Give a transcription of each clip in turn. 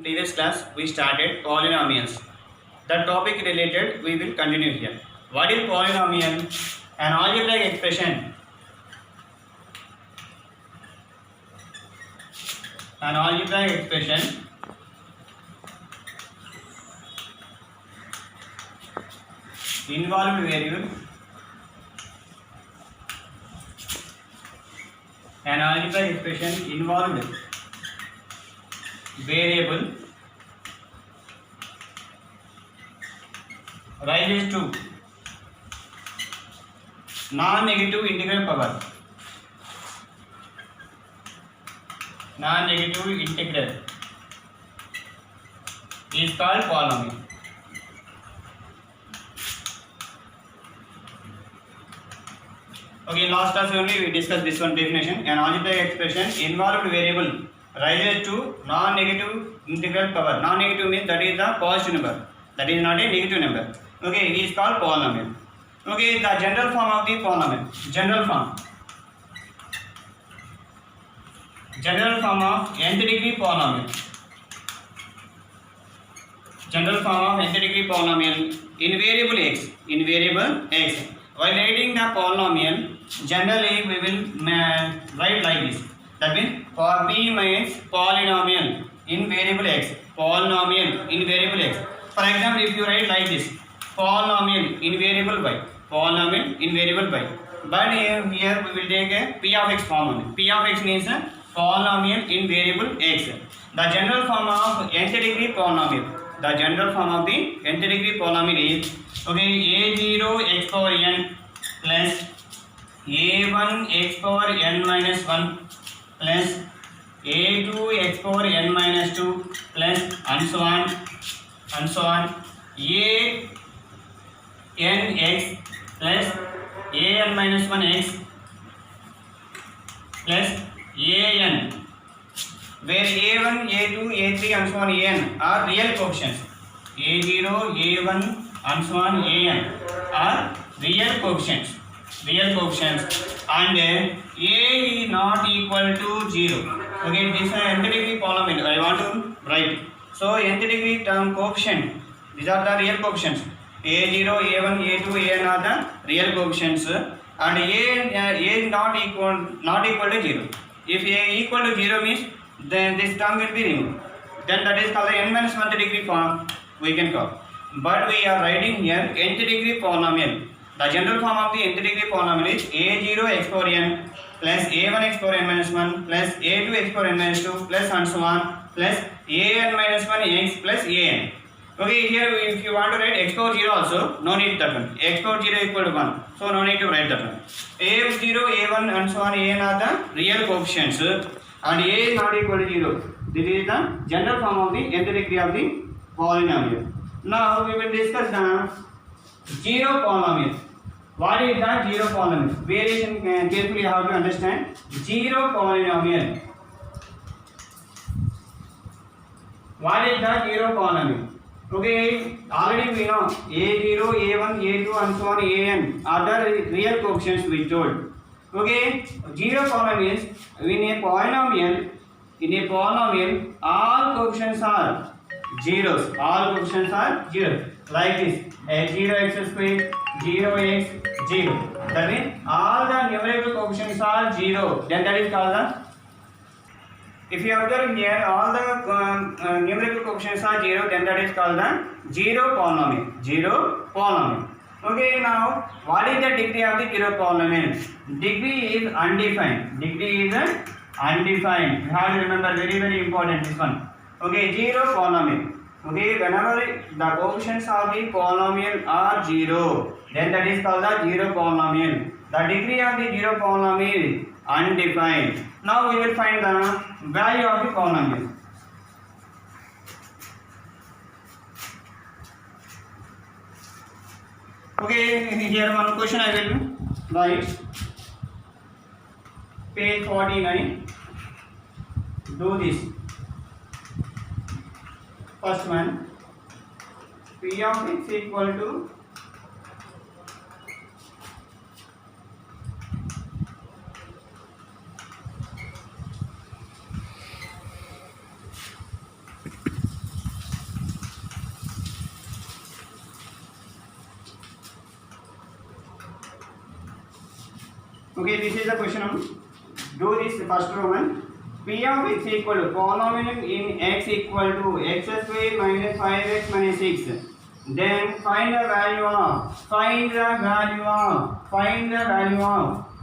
Previous class we started polynomials. The topic related we will continue here. What is polynomial? An algebraic expression. An algebraic expression involved variable. An algebraic expression involved variable rises to non-negative integral power. Non-negative integral is called polynomial. Okay, in last class only we discussed this one definition. An algebraic expression involved variable rises to non-negative integral power. Non-negative means that is the positive number. That is not a negative number. Okay, it is called polynomial. Okay, the general form of the polynomial. General form of nth degree polynomial. General form of nth degree polynomial in variable x. In variable x. While writing the polynomial, generally we will write like this. That means for p means polynomial in variable x. Polynomial in variable x. For example, if you write like this, polynomial in variable y. Polynomial in variable y. But here we will take a p of x form only. P of x means polynomial in variable x. The general form of nth degree polynomial. The general form of the nth degree polynomial is a0 x power n plus a1 x power n minus 1 plus a2 x power n minus 2 plus and so on a n x plus a n minus 1 x plus a n, where a1, a2, a3 and so on an are real coefficients. a0, a1 and so on an are real coefficients. And a is not equal to 0. Okay, this is nth degree polynomial. I want to write. So nth degree term coefficient. These are the real coefficients. a0, a1, a2, an are the real coefficients, and a is not equal to 0. If a equal to 0 means then this term will be removed. Then that is called the n minus 1th degree form we can call. But we are writing here nth degree polynomial. The general form of the nth degree polynomial is a0 x power n plus a1 x power n minus 1 plus a2 x power n minus 2 plus and so on plus an minus 1 x plus an. Okay, here if you want to write x power 0 also, no need that one. X power 0 equal to 1. So no need to write that one. a0, a1 and so on an are the real coefficients and a is not equal to 0. This is the general form of the nth degree of the polynomial. Now we will discuss the zero polynomial. What is the zero polynomial? Variation carefully you have to understand. Zero polynomial. What is the zero polynomial? Okay, already we know a0, a1, a2 and so on an are the real coefficients we told. Okay, zero polynomial is in a polynomial all coefficients are zeros. All coefficients are zeros. Like this, 0x square, 0x, 0. That means all the numerical coefficients are 0. Then that is called the. If you observe here, all the numerical coefficients are 0. Then that is called the zero polynomial. Zero polynomial. Okay, now what is the degree of the zero polynomial? Degree is undefined. Degree is undefined. You have to remember, very important this one. Okay, zero polynomial. Okay, whenever the coefficients of the polynomial are 0, then that is called the zero polynomial. The degree of the zero polynomial is undefined. Now we will find the value of the polynomial. Okay, here one question I will write. Page 49. Do this. First one, p of x equal to Okay, this is the question. Do this first Roman. P of x equal to polynomial in x equal to x square minus 5x minus 6. Then find the value of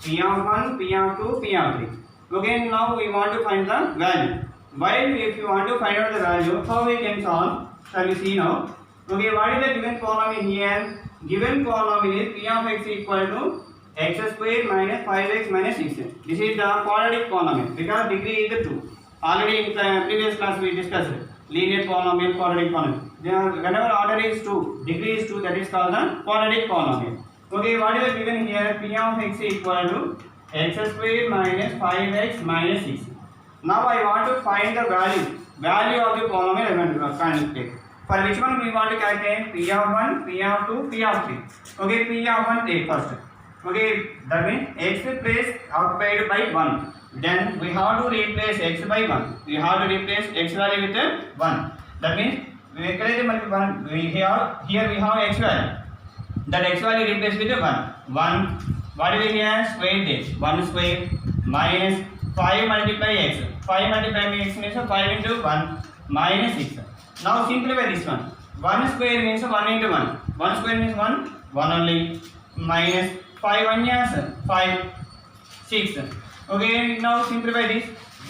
P of 1, P of 2, P of 3. Okay, now we want to find the value. While if you want to find out the value, how we can solve? Shall we see now? Okay, what is the given polynomial here? Given polynomial is P of x equal to x square minus 5x minus 6. This is the quadratic polynomial because degree is 2. Already in previous class we discussed linear polynomial, quadratic polynomial. Whenever order is 2, degree is 2, that is called the quadratic polynomial. Okay, what is given here? P of x equal to x square minus 5x minus 6. Now I want to find the value of the polynomial I want to calculate. For which one we want to calculate? P of 1, P of 2, P of 3. Okay, P of 1 take first. Okay, that means x place occupied by 1. Then we have to replace x by 1. We have to replace x value with 1. That means we here we have x value. That x value replaced with 1. 1. What do we have? Square this. 1 square minus 5 multiply x. 5 multiply x means 5 into 1 minus 6. Now simplify this one. 1 square means 1 into 1. 1 square means 1 only, minus 5 1 yes 5 6. Okay, now simplify this,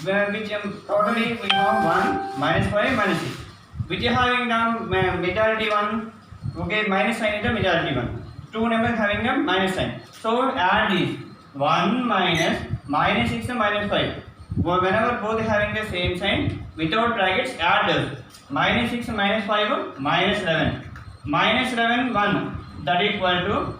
which totally we have 1 minus 5 minus 6, which is having now majority 1. Okay, minus sign is the majority 1. Two numbers having a minus sign. So add this 1 minus 6 minus 5. Whenever both having the same sign, without brackets add those. Minus 6 minus 5 minus 11. Minus 11 1. That equal to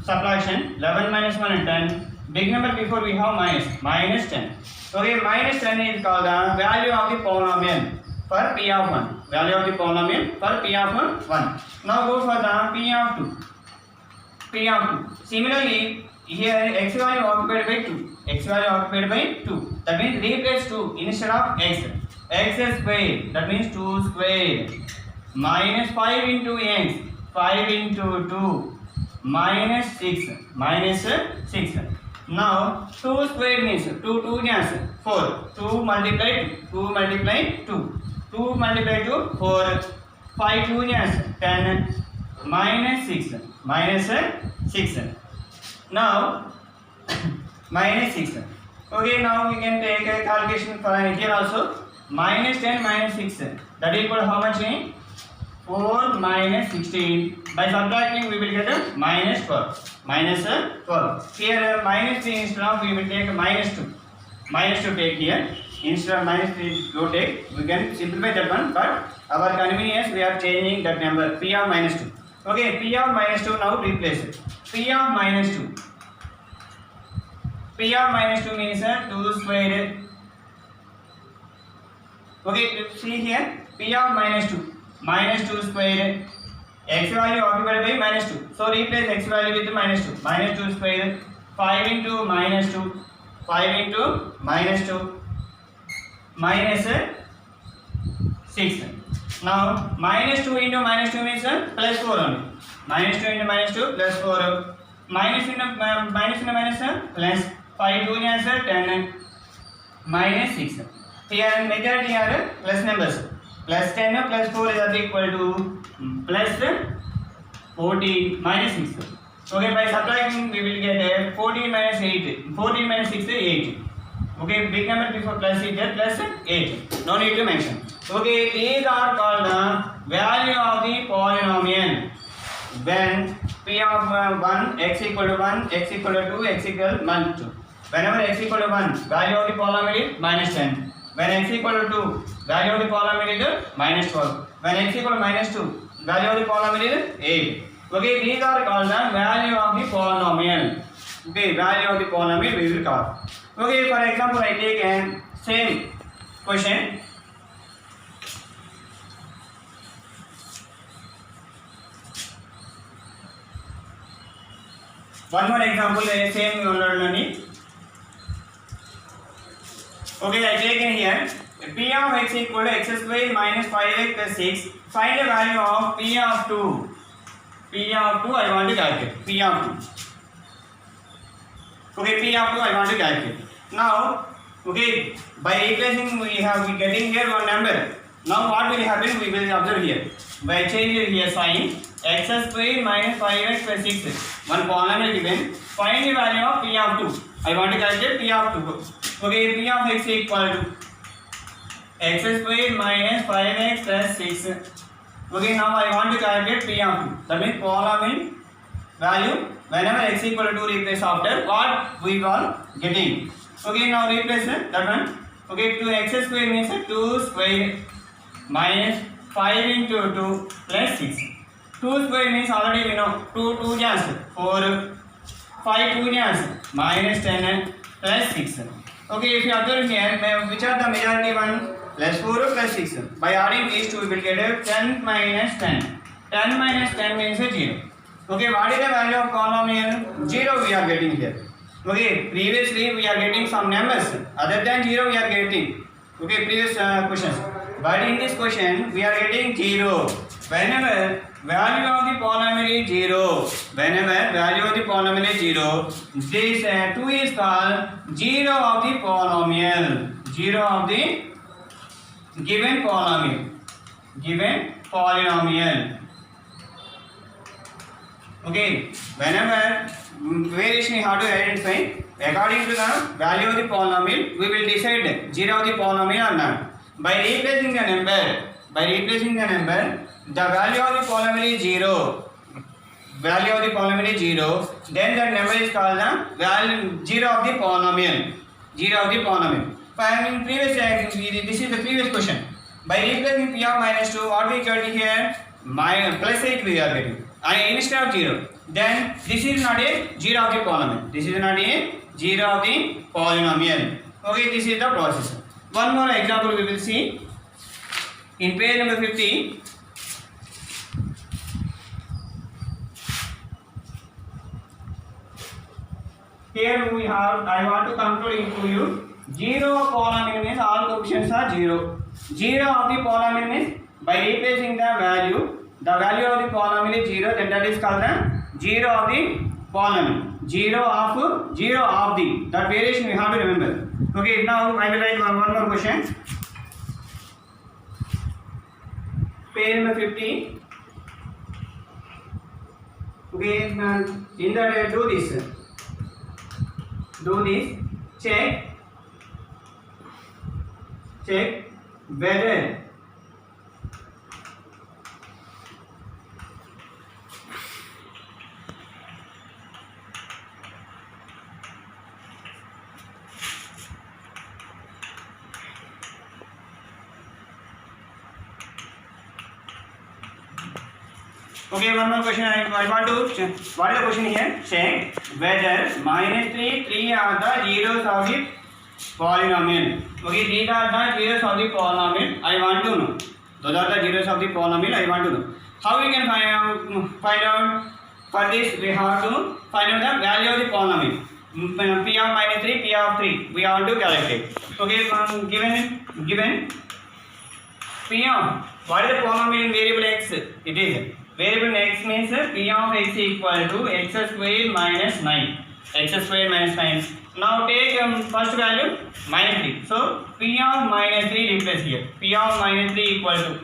subtraction. 11 minus 1 and 10. Big number before we have minus 10. Okay, minus 10 is called the value of the polynomial for P of 1. Value of the polynomial for P of 1. Now go for the P of 2. P of 2. Similarly, here x value occupied by 2. X value occupied by 2. That means replace 2 instead of x. X square. That means 2 square. Minus 5 into x. 5 into 2. Minus 6. Minus 6. Now 2 square means 2 2 is 4. 2 multiply 2. 2 multiply 2. 2 multiply 2 4. 5 2 is 10. Minus 6. Minus 6. Now minus 6. Okay, now we can take a calculation for here also. Minus 10 minus 6. That equal to how much? 4 minus 16. By subtracting we will get a minus 12. Minus 12. Here minus 3 instead of we will take minus 2. Minus 2 take here. Instead of minus 3 go take. We can simplify that one. But our convenience we are changing that number. P of minus 2. Okay, P of minus 2 now replace it. P of minus 2. P of minus 2 means 2 square. Okay, see here. P of minus 2. Minus 2 square. X value occupied by minus 2. So replace x value with minus 2. Minus 2 square. 5 into minus 2. 5 into minus 2. Minus 6. Now minus 2 into minus 2 means plus 4 only. Minus 2 into minus 2 plus 4. Minus into minus plus 5 2 is 10. Minus 6. Here majority are plus numbers. Plus 10 plus 4 is equal to plus 14 minus 6. Okay, by subtracting we will get 14 minus 8. 14 minus 6 is 8. Okay, big number before plus is there plus 8. No need to mention. Okay, these are called the value of the polynomial. When P of 1 x equal to 1, x equal to 2, x equal to 2. Whenever x equal to 1, value of the polynomial is minus 10. When x equal to 2, value of the polynomial is minus 12. When x equal to minus 2, value of the polynomial is 8. Okay, these are called the value of the polynomial. Okay, value of the polynomial we will call. Okay, for example, I take a same question. One more example, same learning. Okay, I take in here P of x equal to x square minus 5x plus 6. Find the value of P of 2. P of 2 I want to calculate. P of 2. Okay, P of 2 I want to calculate. Now, okay, by replacing we getting here one number. Now what will happen? We will observe here. By changing here sign, x square minus 5x plus 6. One polynomial given. Find the value of P of 2. I want to calculate P of 2. Okay, P of x equal to x square minus 5x plus 6. Okay, now I want to calculate P of 2. That means polynomial value whenever x equal to 2 replace after what we are getting. Okay, now replace that one. Okay, 2x square means 2 square minus 5 into 2 plus 6. 2 square means already we know 2 jars 4, 5 2 jars minus 10 plus 6. Okay, if you observe here, which are the majority one? Plus 4 plus 6. By adding these two, we will get 10 minus 10. 10 minus 10 means 0. Okay, what is the value of polynomial? 0 we are getting here. Okay, previously we are getting some numbers. Other than 0 we are getting. Okay, previous questions. But in this question, we are getting 0. Whenever value of the polynomial is 0, whenever value of the polynomial is 0, this 2 is called 0 of the polynomial. 0 of the given polynomial. Given polynomial. Okay, whenever variation you have to identify according to the value of the polynomial, we will decide 0 of the polynomial or not. By replacing the number, the value of the polynomial is 0. Value of the polynomial is 0. Then that number is called the value 0 of the polynomial. 0 of the polynomial. In previous, this is the previous question. By replacing P of minus 2, what we get here? Plus 8 we are getting. And instead of 0, then this is not a 0 of the polynomial. This is not a 0 of the polynomial. Okay, this is the process. One more example we will see. In page number 50, here we have, I want to conclude to you, 0 of polynomial means all coefficients are 0. 0 of the polynomial means by replacing the value of the polynomial is 0, then that is called the 0 of the polynomial. 0 of the, that variation we have to remember. Okay, now I will write one more question. Page number 50. Okay, in that do this. Check whether okay, one more question I want to check. What is the question here? Check whether minus 3 are the zeros of the polynomial. Okay, these are the zeros of the polynomial. I want to know. Those are the zeros of the polynomial. I want to know. How we can find out? For this, we have to find out the value of the polynomial. P of minus 3, P of 3. We have to calculate. Okay, given P of, what is the polynomial in variable x? It is variable x means P of x equal to x square minus 9. X square minus 9. Now take first value minus 3. So P of minus 3 replace here. P of minus 3 equal to,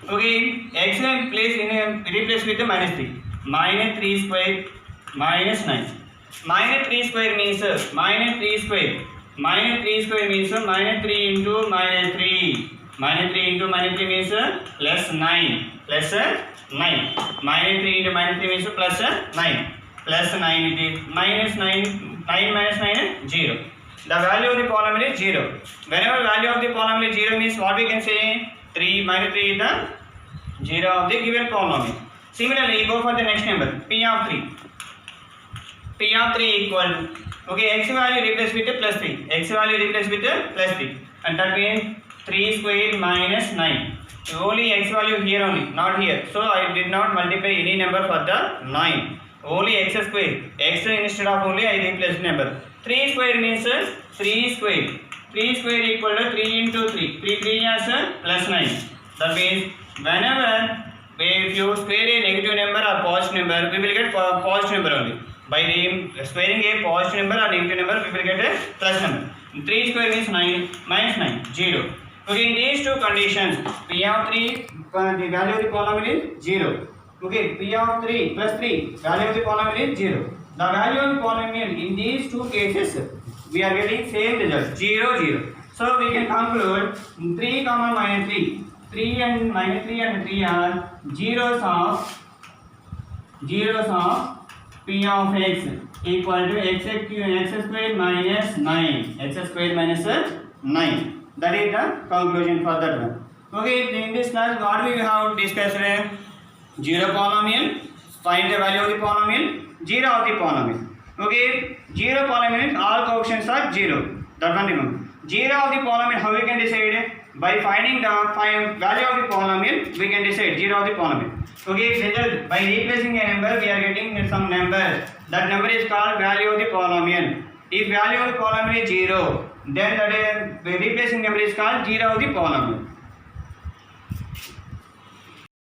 okay, x replace with the minus 3. Minus 3 square minus 9. Minus 3 square means minus 3 square. Minus 3 square means minus 3 into minus 3. Minus 3 into minus 3 means plus 9. Plus 9. Minus 3 into minus 3 means plus 9. Plus 9 it is minus 9. 9 minus 9 is 0. The value of the polynomial is 0. Whenever value of the polynomial is 0 means what we can say? 3 minus 3 is the 0 of the given polynomial. Similarly, go for the next number. P of 3. P of 3 equal to, okay, x value replaced with plus 3. X value replaced with plus 3. And that means 3 square minus 9. Only x value here only, not here. So I did not multiply any number for the 9. Only x square. X instead of only I replaced number. 3 square means 3 square. 3 square equal to 3 into 3. 3 as plus 9. That means whenever if you square a negative number or positive number, we will get positive number only. By squaring a positive number or negative number, we will get a plus number. 3 square means 9, minus 9, 0. Okay, in these two conditions, P of 3, the value of the polynomial is 0. Okay, P of 3 plus 3, value of the polynomial is 0. The value of the polynomial in these two cases, we are getting same result, 0, 0. So we can conclude 3 comma minus 3. 3 and minus 3 and 3 are zeros of P of x equal to x square minus 9. X square minus 9. That is the conclusion for that one. Okay, in this class, what we have discussed? Zero polynomial, find the value of the polynomial, 0 of the polynomial. Okay, 0 polynomial, all coefficients are 0. That one remember. 0 of the polynomial, how we can decide? By finding the value of the polynomial, we can decide 0 of the polynomial. Okay, result, by replacing a number, we are getting some number. That number is called value of the polynomial. If value of the polynomial is 0, then that replacing number is called 0 of the polynomial.